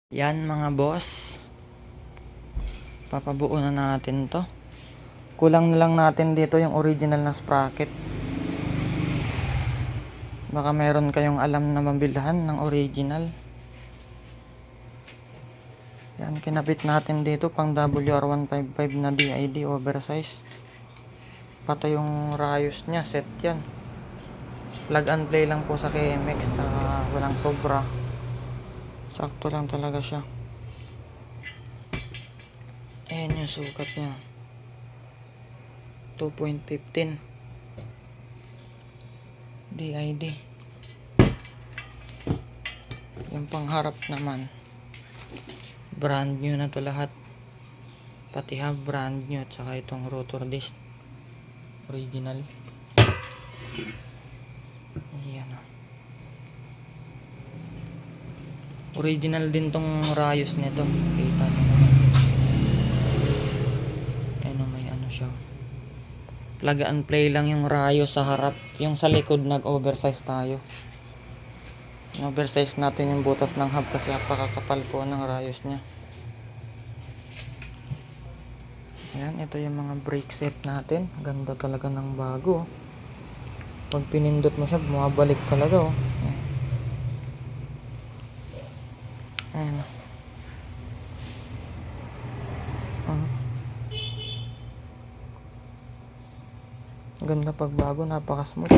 Yan mga boss, papabuo na natin to. Kulang na lang natin dito yung original na sprocket. Baka meron kayong alam na mabilhan ng original. Yan, kinabit natin dito pang WR155 na DID oversize. Pati yung rayos nya set yan. Plug and play lang po sa KMX, tsaka walang sobra. Sakto lang talaga siya. Ayan yung sukat nya, 2.15 DID. Yung pangharap naman brand new na to lahat, pati hub brand new, at saka itong rotor disc original. Ayan o, original din tong rayos nito, kita nyo naman. Ayan o, may ano siya, plug and play lang yung rayos sa harap. Yung sa likod nag oversize tayo, oversize natin yung butas ng hub kasi napakakapal po ng rayos nya. Ayan, ito yung mga brake set natin. Ganda talaga ng bago. Pag pinindot mo siya, bumabalik talaga oh. Ayan. Ganda pag bago, napaka-smooth.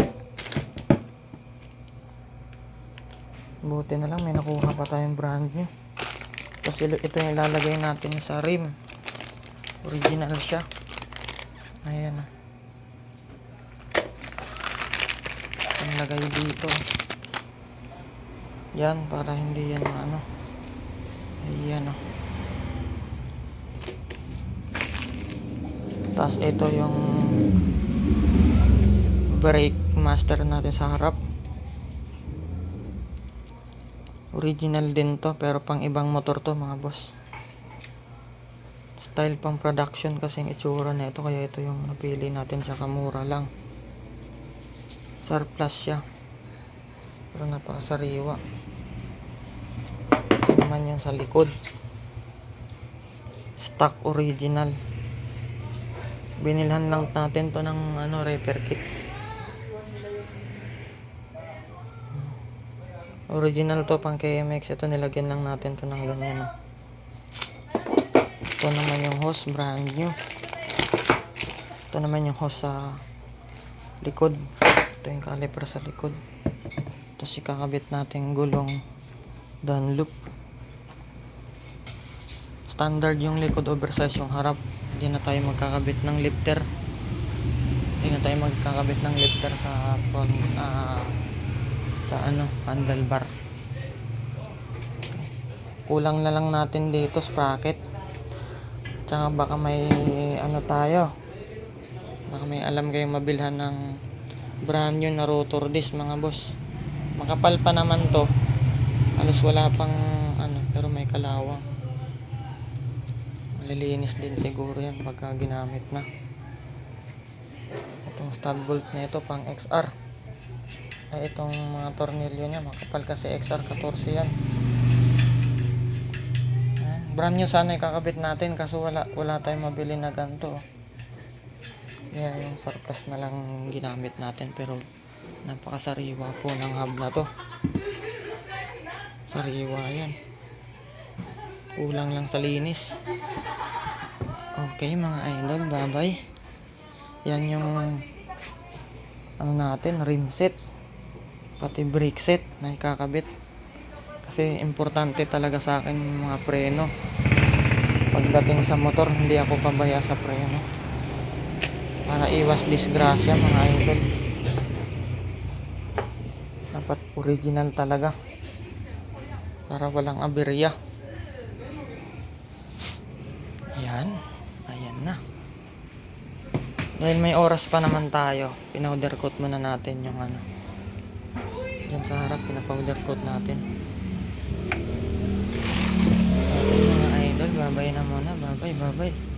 Buti na lang may nakuha pa tayong brand new. Kasi ito yung ilalagay natin sa rim. Original siya. Ayan o. Ang lagay dito. Yan, para hindi yan ano. Ayan o. Tapos ito yung brake master natin sa harap. Original din to, pero pang ibang motor to mga boss. Style pang production kasi yung itsura na ito, kaya ito yung napili natin, sa kamura lang. Surplus siya, pero napakasariwa. Ito naman yung sa likod, stock original. Binilhan lang natin to ng ano, repair kit. Original to, pang KMX. Ito nilagyan lang natin to ng ganyan. Ito naman yung hose, brand new. Ito naman yung hose sa likod. Ito yung caliper sa likod. Tapos ikakabit natin gulong Dunlop. Standard yung likod, oversize yung harap. Hindi na tayo magkakabit ng lifter. Hindi na tayo magkakabit ng lifter sa front, sa ano, handlebar. Kulang na lang natin dito sprocket. Tsaka baka may ano tayo, baka may alam kayong mabilhan ng brand new na rotor disc mga boss. Makapal pa naman to, halos wala pang ano, pero may kalawang. Malilinis din siguro yan pagka ginamit na. Itong stud bolt na ito pang XR. Ay, itong mga tornilyo nya makapal kasi XR14 yan. Brand new sana ikakabit natin, kaso wala tayong mabili na ganito. Kaya yung surplus na lang ginamit natin, pero napakasariwa po ng hub na to. Sariwa yan, kulang lang sa linis. Okay mga idol, bye bye. Yan yung ano natin, rim set, pati brake set na ikakabit. Kasi importante talaga sa akin yung mga preno. Pagdating sa motor, hindi ako pabaya sa preno, para iwas disgrasya mga idol. Dapat original talaga, para walang aberya. Ayan, ayan na. Dahil may oras pa naman tayo, pinowder coat muna natin yung ano, dyan sa harap, pinapowder coat natin. Okay mga idol, bye bye na muna, bye bye.